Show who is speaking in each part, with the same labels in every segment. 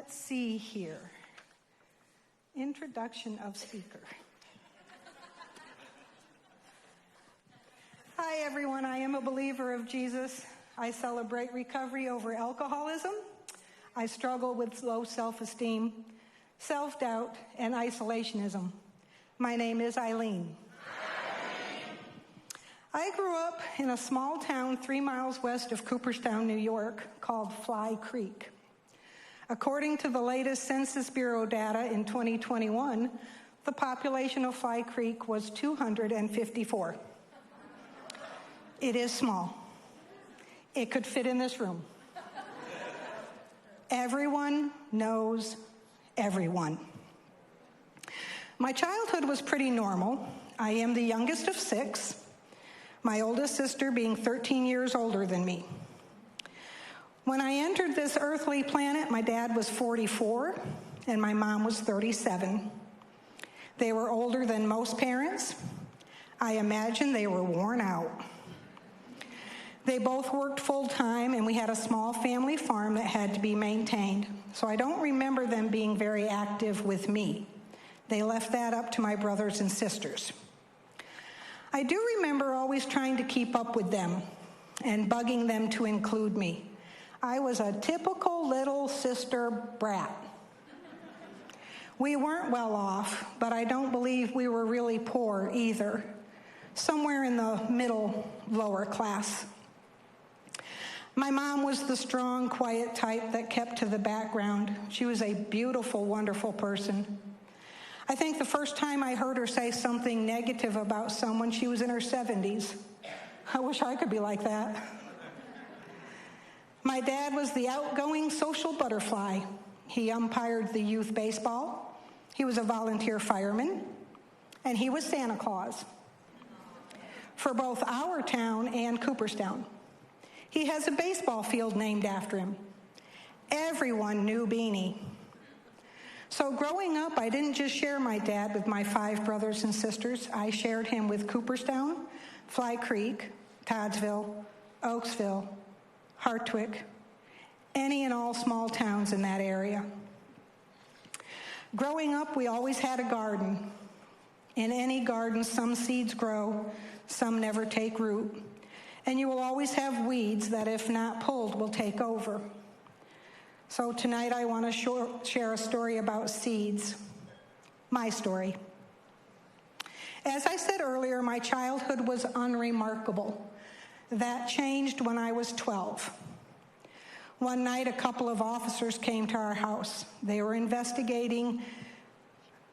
Speaker 1: Let's see here. Introduction of speaker. Hi, everyone. I am a believer of Jesus. I celebrate recovery over alcoholism. I struggle with low self-esteem, self-doubt, and isolationism. My name is Eileen. I grew up in a small town 3 miles west of Cooperstown, New York, called Fly Creek. According to the latest Census Bureau data in 2021, the population of Fly Creek was 254. It is small. It could fit in this room. Everyone knows everyone. My childhood was pretty normal. I am the youngest of 6, my oldest sister being 13 years older than me. When I entered this earthly planet, my dad was 44 and my mom was 37. They were older than most parents. I imagine they were worn out. They both worked full-time, and we had a small family farm that had to be maintained. So I don't remember them being very active with me. They left that up to my brothers and sisters. I do remember always trying to keep up with them and bugging them to include me. I was a typical little sister brat. We weren't well off, but I don't believe we were really poor either. Somewhere in the middle, lower class. My mom was the strong, quiet type that kept to the background. She was a beautiful, wonderful person. I think the first time I heard her say something negative about someone, she was in her 70s. I wish I could be like that. My dad was the outgoing social butterfly. He umpired the youth baseball. He was a volunteer fireman, and he was Santa Claus for both our town and Cooperstown. He has a baseball field named after him. Everyone knew Beanie. So growing up, I didn't just share my dad with my 5 brothers and sisters. I shared him with Cooperstown, Fly Creek, Toddsville, Oaksville, Hartwick, any and all small towns in that area. Growing up, we always had a garden. In any garden, some seeds grow, some never take root. And you will always have weeds that, if not pulled, will take over. So tonight I want to share a story about seeds, my story. As I said earlier, my childhood was unremarkable. That changed when I was 12. One night, a couple of officers came to our house. They were investigating,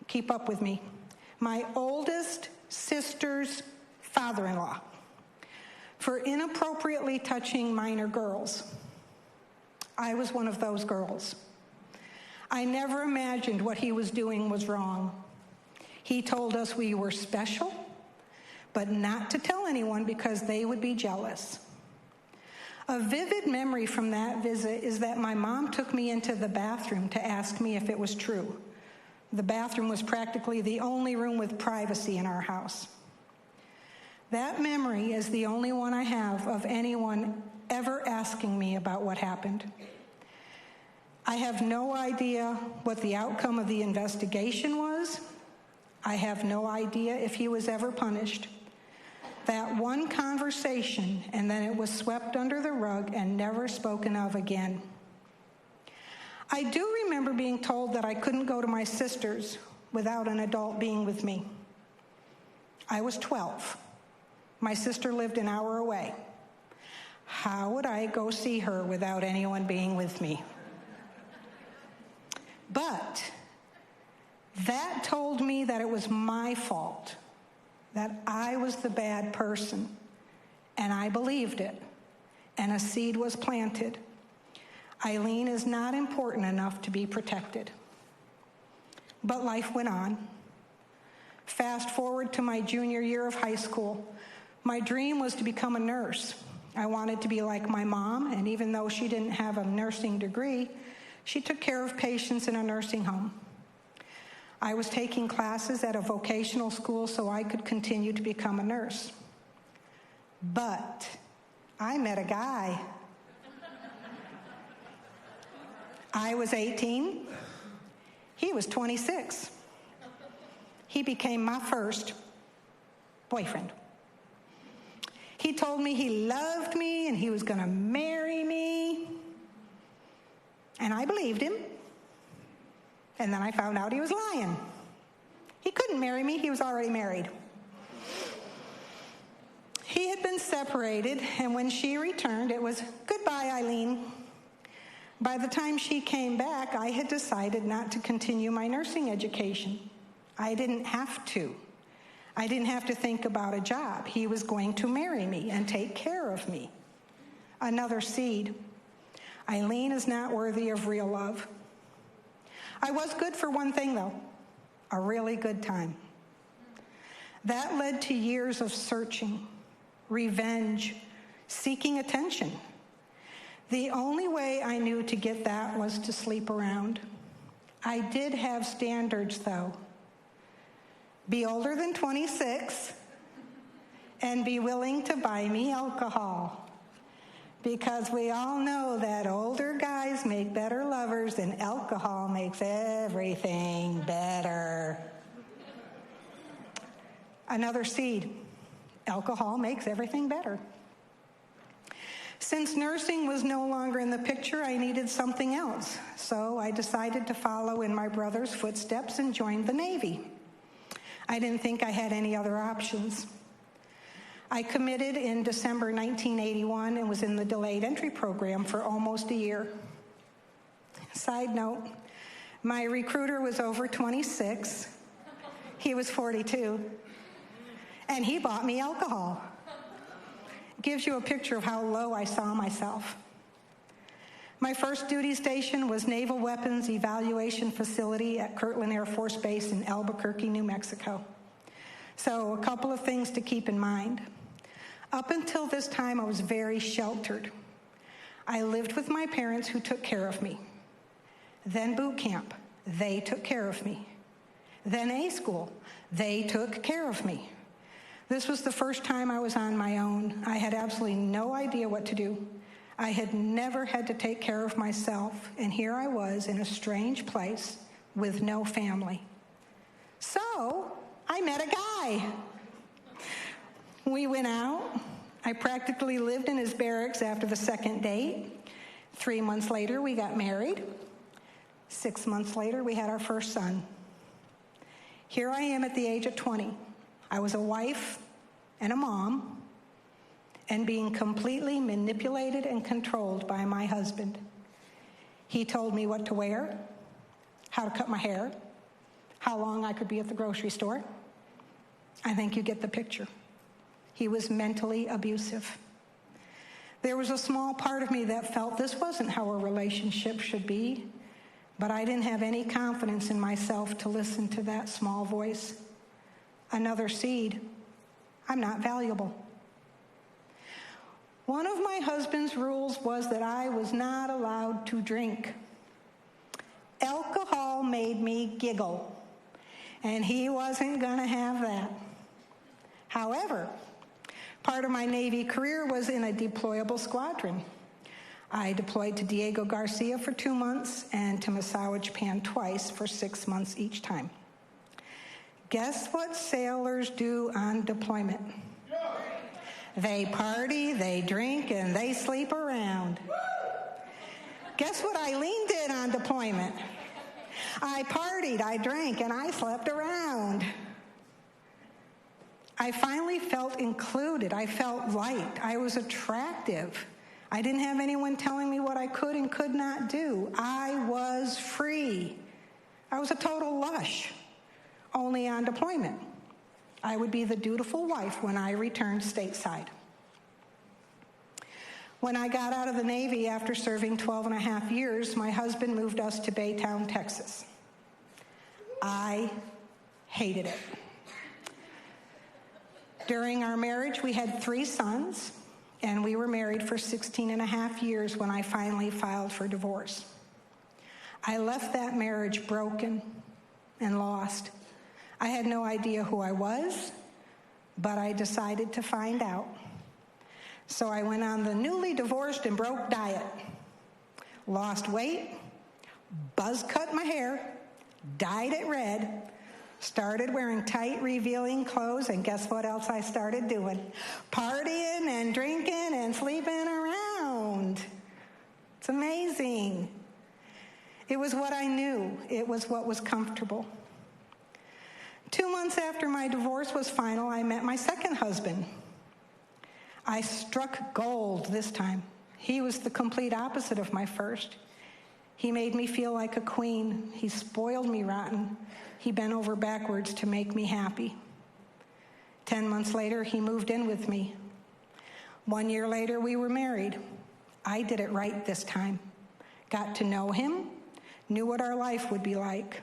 Speaker 1: keep up with me, my oldest sister's father-in-law for inappropriately touching minor girls. I was one of those girls. I never imagined what he was doing was wrong. He told us we were special, but not to tell anyone because they would be jealous. A vivid memory from that visit is that my mom took me into the bathroom to ask me if it was true. The bathroom was practically the only room with privacy in our house. That memory is the only one I have of anyone ever asking me about what happened. I have no idea what the outcome of the investigation was. I have no idea if he was ever punished. That one conversation, and then it was swept under the rug and never spoken of again. I do remember being told that I couldn't go to my sister's without an adult being with me. I was 12. My sister lived an hour away. How would I go see her without anyone being with me? But that told me that it was my fault, that I was the bad person, and I believed it, and a seed was planted. Eileen is not important enough to be protected. But life went on. Fast forward to my junior year of high school. My dream was to become a nurse. I wanted to be like my mom, and even though she didn't have a nursing degree, she took care of patients in a nursing home. I was taking classes at a vocational school so I could continue to become a nurse. But I met a guy. I was 18. He was 26. He became my first boyfriend. He told me he loved me and he was going to marry me. And I believed him. And then I found out he was lying. He couldn't marry me. He was already married. He had been separated, and when she returned, it was, "Goodbye, Eileen." By the time she came back, I had decided not to continue my nursing education. I didn't have to. I didn't have to think about a job. He was going to marry me and take care of me. Another seed. Eileen is not worthy of real love. I was good for one thing, though, a really good time. That led to years of searching, revenge, seeking attention. The only way I knew to get that was to sleep around. I did have standards, though. Be older than 26 and be willing to buy me alcohol. Because we all know that older guys make better lovers and alcohol makes everything better. Another seed. Alcohol makes everything better. Since nursing was no longer in the picture, I needed something else. So I decided to follow in my brother's footsteps and joined the Navy. I didn't think I had any other options. I committed in December 1981 and was in the delayed entry program for almost a year. Side note, my recruiter was over 26. He was 42. And he bought me alcohol. Gives you a picture of how low I saw myself. My first duty station was Naval Weapons Evaluation Facility at Kirtland Air Force Base in Albuquerque, New Mexico. So a couple of things to keep in mind. Up until this time, I was very sheltered. I lived with my parents who took care of me. Then boot camp, they took care of me. Then A school, they took care of me. This was the first time I was on my own. I had absolutely no idea what to do. I had never had to take care of myself, and here I was in a strange place with no family. So I met a guy. We went out. I practically lived in his barracks after the second date. 3 months later, we got married. 6 months later, we had our first son. Here I am at the age of 20. I was a wife and a mom, and being completely manipulated and controlled by my husband. He told me what to wear, how to cut my hair, how long I could be at the grocery store. I think you get the picture. He was mentally abusive. There was a small part of me that felt this wasn't how a relationship should be, but I didn't have any confidence in myself to listen to that small voice. Another seed. I'm not valuable. One of my husband's rules was that I was not allowed to drink. Alcohol made me giggle, and he wasn't going to have that. However, part of my Navy career was in a deployable squadron. I deployed to Diego Garcia for 2 months and to Misawa, Japan twice for 6 months each time. Guess what sailors do on deployment? They party, they drink, and they sleep around. Guess what Eileen did on deployment? I partied, I drank, and I slept around. I finally felt included. I felt liked. I was attractive. I didn't have anyone telling me what I could and could not do. I was free. I was a total lush, only on deployment. I would be the dutiful wife when I returned stateside. When I got out of the Navy after serving 12 and a half years, my husband moved us to Baytown, Texas. I hated it. During our marriage, we had 3 sons, and we were married for 16 and a half years when I finally filed for divorce. I left that marriage broken and lost. I had no idea who I was, but I decided to find out. So I went on the newly divorced and broke diet, lost weight, buzz cut my hair, dyed it red, started wearing tight, revealing clothes, and guess what else I started doing? Partying and drinking and sleeping around. It's amazing. It was what I knew. It was what was comfortable. 2 months after my divorce was final, I met my second husband. I struck gold this time. He was the complete opposite of my first. He made me feel like a queen. He spoiled me rotten. He bent over backwards to make me happy. 10 months later, he moved in with me. 1 year later, we were married. I did it right this time. Got to know him, knew what our life would be like.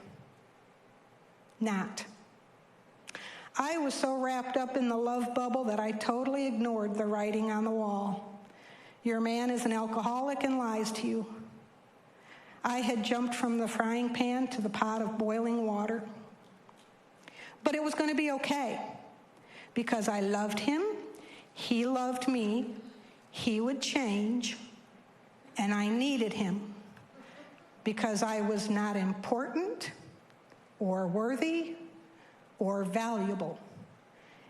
Speaker 1: Not. I was so wrapped up in the love bubble that I totally ignored the writing on the wall. Your man is an alcoholic and lies to you. I had jumped from the frying pan to the pot of boiling water. But it was going to be okay, because I loved him, he loved me, he would change, and I needed him, because I was not important or worthy or valuable,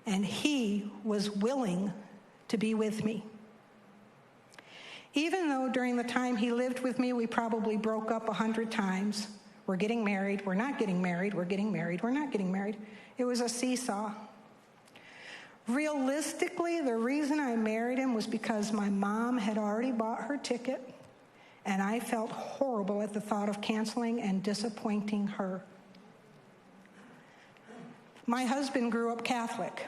Speaker 1: and he was willing to be with me. Even though during the time he lived with me, we probably broke up 100 times. We're getting married, we're not getting married, we're getting married, we're not getting married. It was a seesaw. Realistically, the reason I married him was because my mom had already bought her ticket, and I felt horrible at the thought of canceling and disappointing her. My husband grew up Catholic.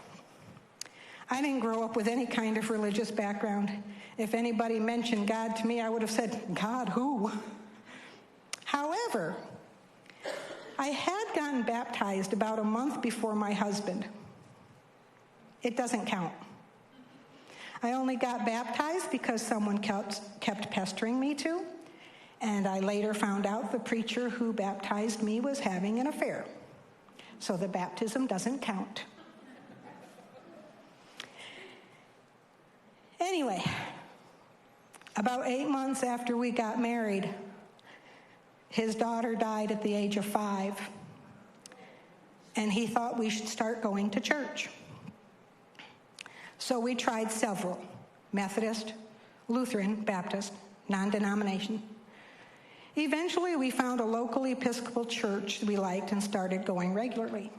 Speaker 1: I didn't grow up with any kind of religious background. If anybody mentioned God to me, I would have said, God, who? However, I had gotten baptized about a month before my husband. It doesn't count. I only got baptized because someone kept pestering me to, and I later found out the preacher who baptized me was having an affair. So the baptism doesn't count. Anyway, about 8 months after we got married, his daughter died at the age of 5, and he thought we should start going to church. So we tried several: Methodist, Lutheran, Baptist, non-denomination. Eventually, we found a local Episcopal church we liked and started going regularly.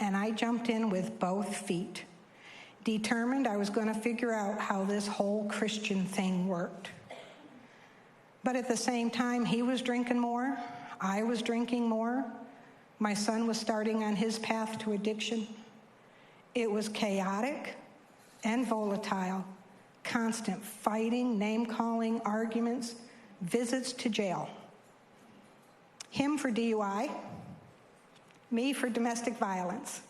Speaker 1: And I jumped in with both feet, determined I was going to figure out how this whole Christian thing worked. But at the same time, he was drinking more, I was drinking more, my son was starting on his path to addiction. It was chaotic and volatile, constant fighting, name-calling, arguments, visits to jail. Him for DUI, me for domestic violence.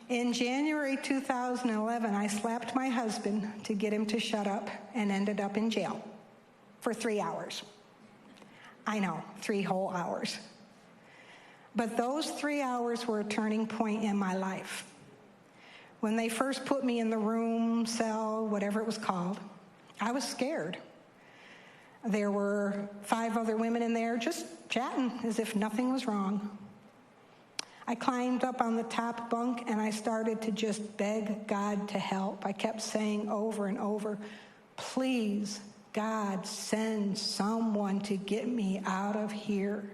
Speaker 1: In January 2011, I slapped my husband to get him to shut up and ended up in jail for 3 hours. I know, 3 whole hours. But those 3 hours were a turning point in my life. When they first put me in the room, cell, whatever it was called, I was scared. There were 5 other women in there just chatting as if nothing was wrong. I climbed up on the top bunk and I started to just beg God to help. I kept saying over and over, please, God, send someone to get me out of here.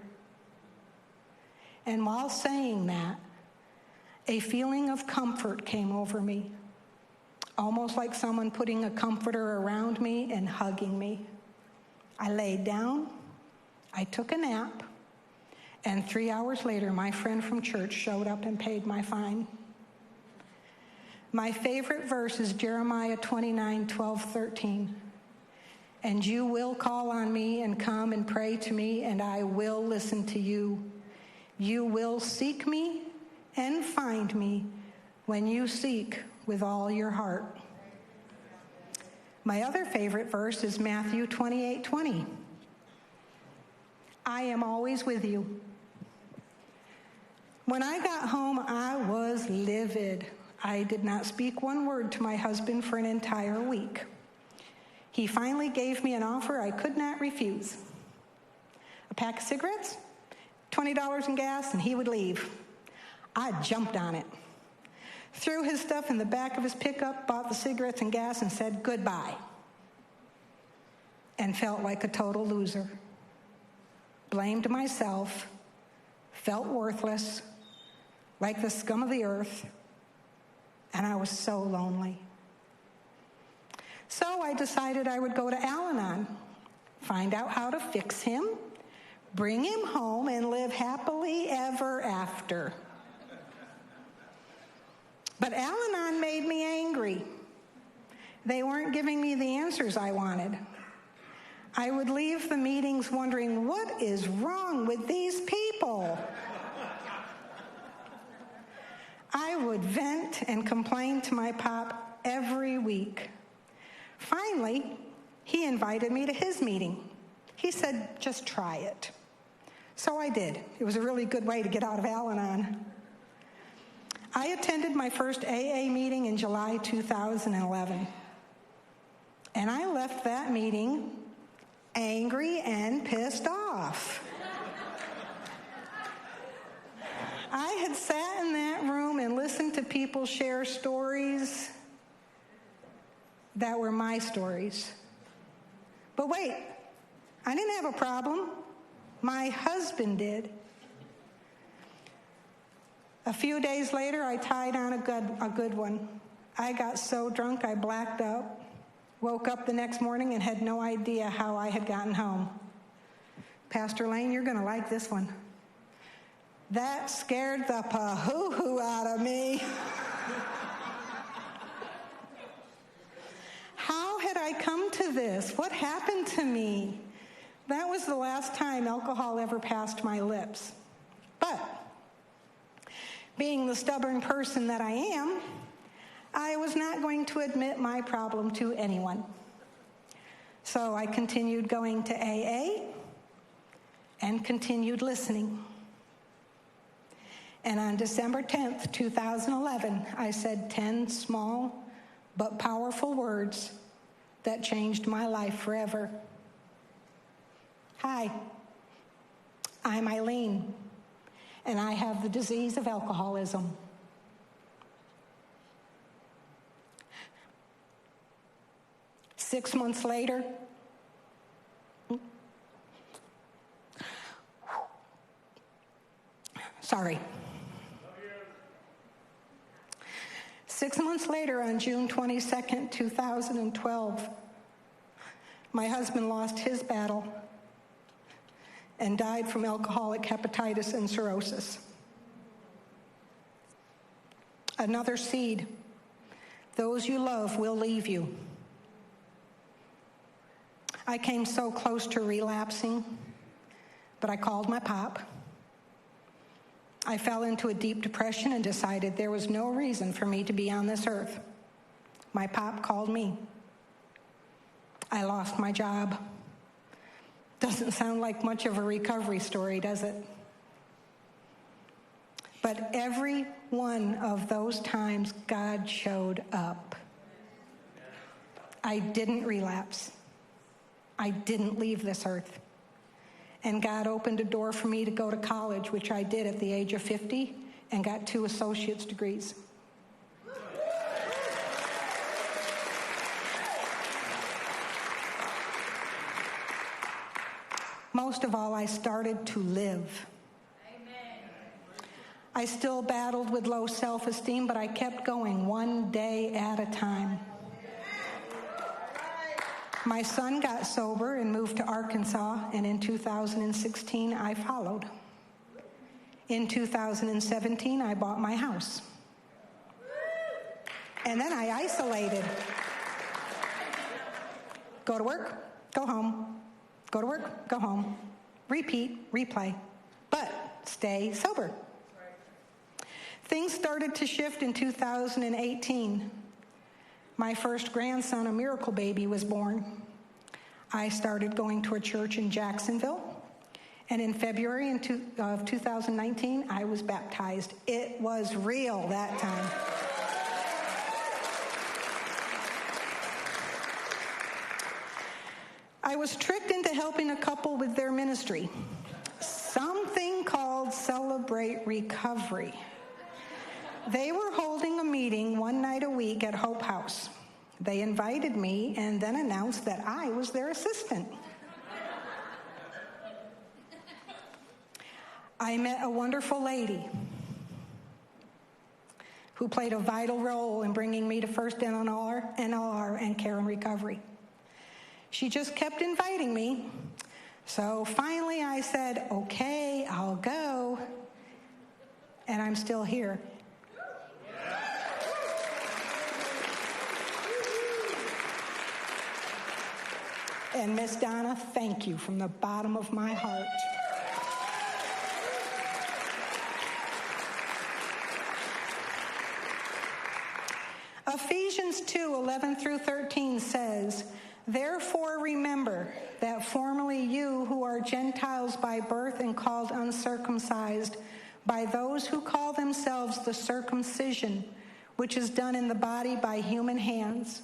Speaker 1: And while saying that, a feeling of comfort came over me, almost like someone putting a comforter around me and hugging me. I laid down, I took a nap, and 3 hours later, my friend from church showed up and paid my fine. My favorite verse is Jeremiah 29:12-13. And you will call on me and come and pray to me, and I will listen to you. You will seek me and find me when you seek with all your heart. My other favorite verse is Matthew 28:20. I am always with you. When I got home, I was livid. I did not speak one word to my husband for an entire week. He finally gave me an offer I could not refuse. pack of cigarettes, $20 in gas, and he would leave. I jumped on it, threw his stuff in the back of his pickup, bought the cigarettes and gas, and said goodbye, and felt like a total loser. Blamed myself, felt worthless, like the scum of the earth, and I was so lonely. So I decided I would go to Al-Anon, find out how to fix him, bring him home, and live happily ever after. But Al-Anon made me angry. They weren't giving me the answers I wanted. I would leave the meetings wondering, what is wrong with these people? I would vent and complain to my pop every week. Finally, he invited me to his meeting. He said, just try it. So I did. It was a really good way to get out of Al-Anon. I attended my first AA meeting in July 2011. And I left that meeting angry and pissed off. I had sat in that room and listened to people share stories that were my stories. But wait, I didn't have a problem. My husband did. A few days later, I tied on a good one. I got so drunk I blacked out, woke up the next morning and had no idea how I had gotten home. Pastor Lane, you're going to like this one. That scared the pahoo-hoo out of me. How had I come to this? What happened to me? That was the last time alcohol ever passed my lips. But being the stubborn person that I am, I was not going to admit my problem to anyone. So I continued going to AA and continued listening. And on December 10th, 2011, I said 10 small but powerful words that changed my life forever. Hi, I'm Eileen, and I have the disease of alcoholism. Six months later, 6 months later, on June 22nd, 2012, my husband lost his battle and died from alcoholic hepatitis and cirrhosis. Another seed. Those you love will leave you. I came so close to relapsing, but I called my pop. I fell into a deep depression and decided there was no reason for me to be on this earth. My pop called me. I lost my job. Doesn't sound like much of a recovery story, does it? But every one of those times, God showed up. I didn't relapse. I didn't leave this earth. And God opened a door for me to go to college, which I did at the age of 50, and got 2 associate's degrees. Most of all, I started to live. Amen. I still battled with low self-esteem, but I kept going one day at a time. My son got sober and moved to Arkansas, and in 2016, I followed. In 2017, I bought my house. And then I isolated. Go to work, go home. Go to work, go home. Repeat, replay. But stay sober. Things started to shift in 2018. My first grandson, a miracle baby, was born. I started going to a church in Jacksonville, and in February of 2019, I was baptized. It was real that time. I was tricked into helping a couple with their ministry. celebrate recovery. They were holding a meeting one night a week at Hope House. They invited me and then announced that I was their assistant. I met a wonderful lady who played a vital role in bringing me to First NLR and Care and Recovery. She just kept inviting me. So finally I said, okay, I'll go. And I'm still here. And Miss Donna, thank you from the bottom of my heart. Ephesians 2:11 through 13 says, "Therefore remember that formerly you who are Gentiles by birth and called uncircumcised by those who call themselves the circumcision, which is done in the body by human hands.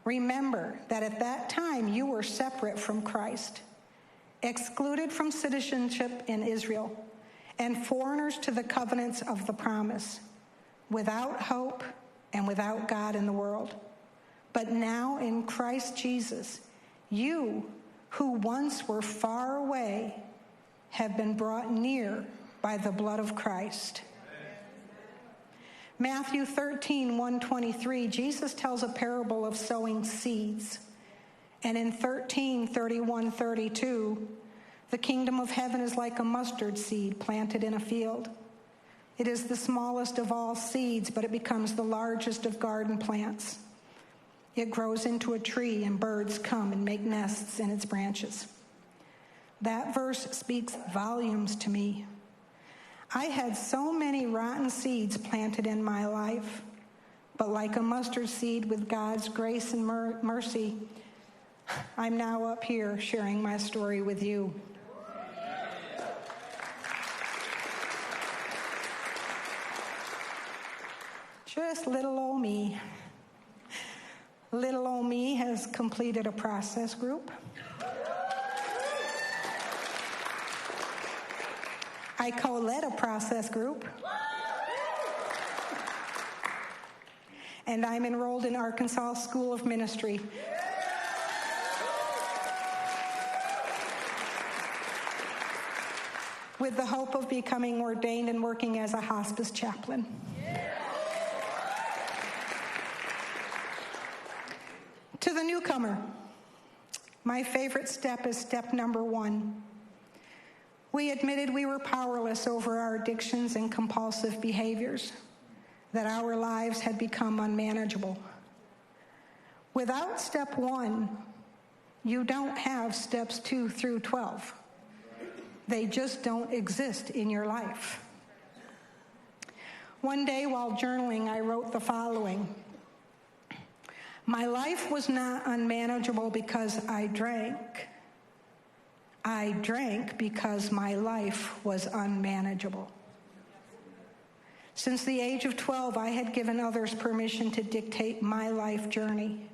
Speaker 1: Remember that at that time you were separate from Christ, excluded from citizenship in Israel, and foreigners to the covenants of the promise, without hope and without God in the world. But now in Christ Jesus, you who once were far away have been brought near by the blood of Christ." Matthew 13:1-23, Jesus tells a parable of sowing seeds. And in 13:31-32, the kingdom of heaven is like a mustard seed planted in a field. It is the smallest of all seeds, but it becomes the largest of garden plants. It grows into a tree, and birds come and make nests in its branches. That verse speaks volumes to me. I had so many rotten seeds planted in my life, but like a mustard seed with God's grace and mercy, I'm now up here sharing my story with you. Just little old me. Little old me has completed a process group. I co-led a process group. And I'm enrolled in Arkansas School of Ministry. With the hope of becoming ordained and working as a hospice chaplain. To the newcomer, my favorite step is step number 1. We admitted we were powerless over our addictions and compulsive behaviors, that our lives had become unmanageable. Without step 1, you don't have steps 2 through 12. They just don't exist in your life. One day while journaling, I wrote the following: "My life was not unmanageable because I drank. I drank because my life was unmanageable." Since the age of 12, I had given others permission to dictate my life journey.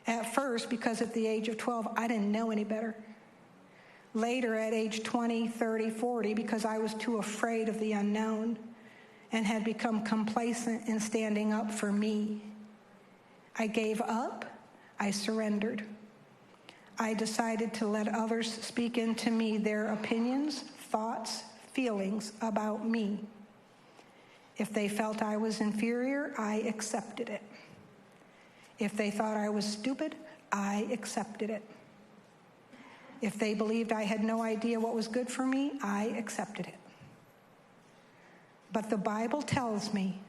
Speaker 1: At first, because at the age of 12, I didn't know any better. Later, at age 20, 30, 40, because I was too afraid of the unknown and had become complacent in standing up for me. I gave up. I surrendered. I decided to let others speak into me their opinions, thoughts, feelings about me. If they felt I was inferior, I accepted it. If they thought I was stupid, I accepted it. If they believed I had no idea what was good for me, I accepted it. But the Bible tells me,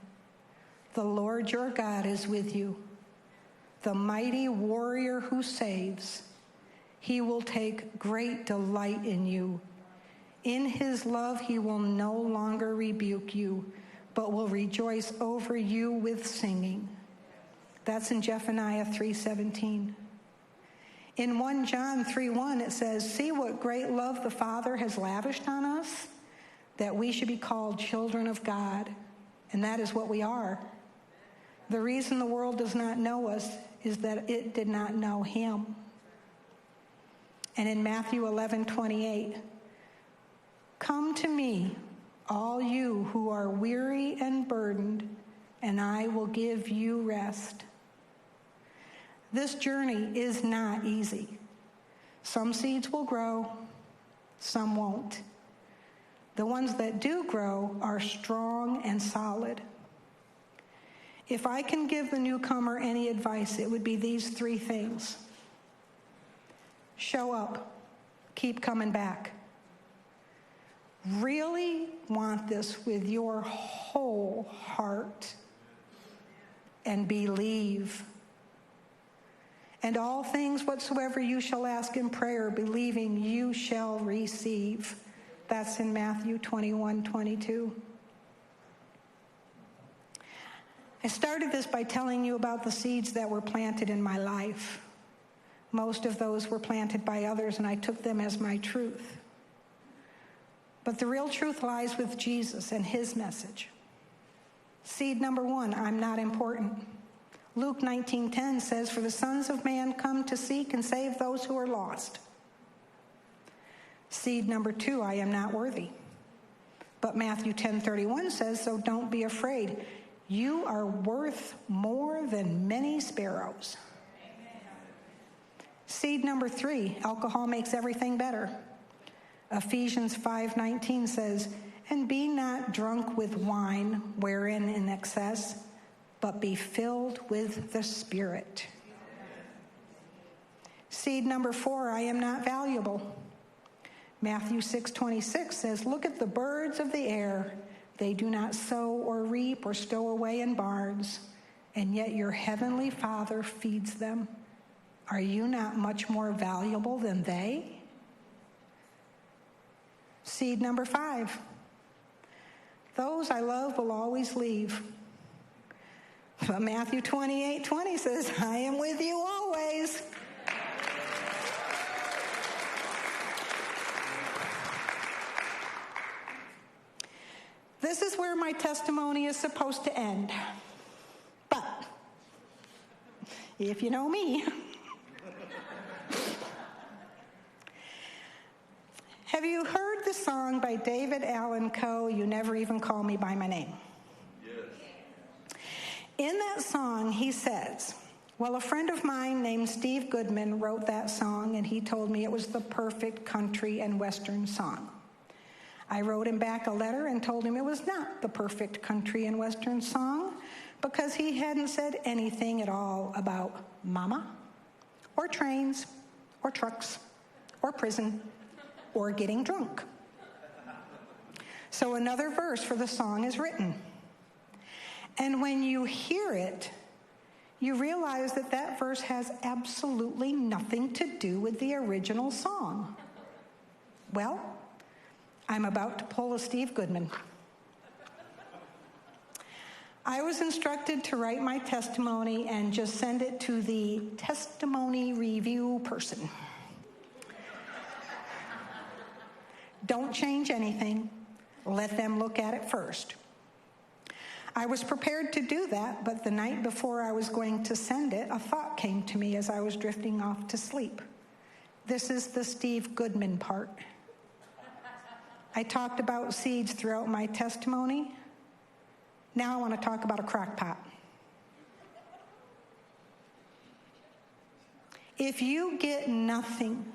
Speaker 1: "The Lord your God is with you, the mighty warrior who saves. He will take great delight in you. In his love, he will no longer rebuke you, but will rejoice over you with singing." That's in Zephaniah 3:17. In 1 John 3:1, it says, "See what great love the Father has lavished on us, that we should be called children of God." And that is what we are. The reason the world does not know us is that it did not know him. And in Matthew 11:28, "Come to me, all you who are weary and burdened, and I will give you rest. This journey is not easy. Some seeds will grow, some won't. The ones that do grow are strong and solid. If I can give the newcomer any advice, it would be these three things. Show up. Keep coming back. Really want this with your whole heart. And believe. And all things whatsoever you shall ask in prayer, believing you shall receive. That's in Matthew 21:22. I started this by telling you about the seeds that were planted in my life. Most of those were planted by others, and I took them as my truth. But the real truth lies with Jesus and his message. Seed number 1, I'm not important. Luke 19:10 says, "For the sons of man come to seek and save those who are lost." Seed number 2, I am not worthy. But Matthew 10:31 says, "So don't be afraid. You are worth more than many sparrows." Seed number 3, alcohol makes everything better. Ephesians 5:19 says, "And be not drunk with wine, wherein in excess, but be filled with the Spirit." Seed number 4, I am not valuable. Matthew 6:26 says, "Look at the birds of the air. They do not sow or reap or stow away in barns, and yet your heavenly Father feeds them. Are you not much more valuable than they?" Seed number 5, those I love will always leave. But Matthew 28:20 says, "I am with you always." This is where my testimony is supposed to end. But if you know me, have you heard the song by David Allan Coe, "You Never Even Call Me by My Name"? Yes. In that song, he says, well, a friend of mine named Steve Goodman wrote that song, and he told me it was the perfect country and Western song. I wrote him back a letter and told him it was not the perfect country and Western song because he hadn't said anything at all about mama, or trains, or trucks, or prison, or getting drunk. So another verse for the song is written. And when you hear it, you realize that that verse has absolutely nothing to do with the original song. Well, I'm about to pull a Steve Goodman. I was instructed to write my testimony and just send it to the testimony review person. Don't change anything. Let them look at it first. I was prepared to do that, but the night before I was going to send it, a thought came to me as I was drifting off to sleep. This is the Steve Goodman part. I talked about seeds throughout my testimony. Now I want to talk about a crock pot. If you get nothing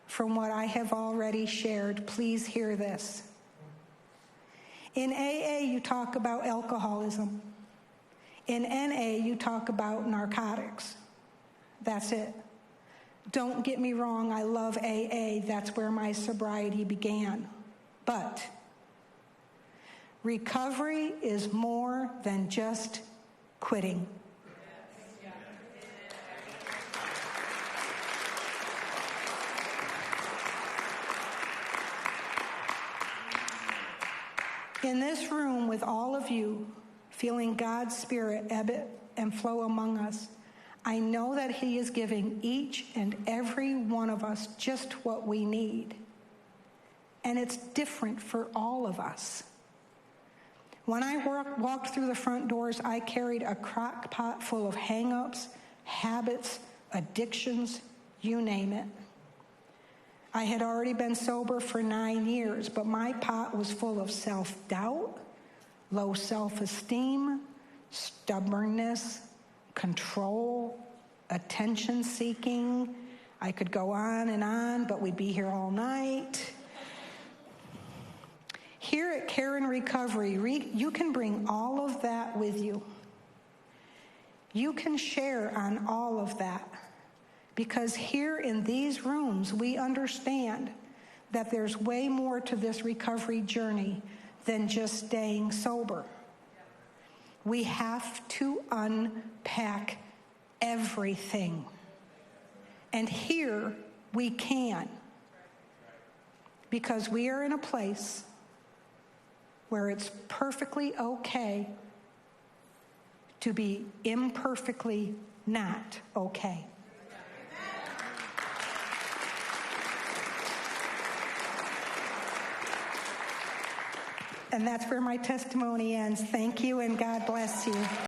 Speaker 1: from what I have already shared, please hear this. In AA, you talk about alcoholism. In NA, you talk about narcotics. That's it. Don't get me wrong, I love AA. That's where my sobriety began. But recovery is more than just quitting. In this room with all of you, feeling God's Spirit ebb and flow among us, I know that He is giving each and every one of us just what we need. And it's different for all of us. When I walked through the front doors, I carried a crock pot full of hang-ups, habits, addictions, you name it. I had already been sober for 9 years, but my pot was full of self-doubt, low self-esteem, stubbornness, control, attention-seeking. I could go on, but we'd be here all night. Here at Care and Recovery, you can bring all of that with you. You can share on all of that. Because here in these rooms, we understand that there's way more to this recovery journey than just staying sober. We have to unpack everything. And here we can. Because we are in a place where it's perfectly okay to be imperfectly not okay. And that's where my testimony ends. Thank you, and God bless you.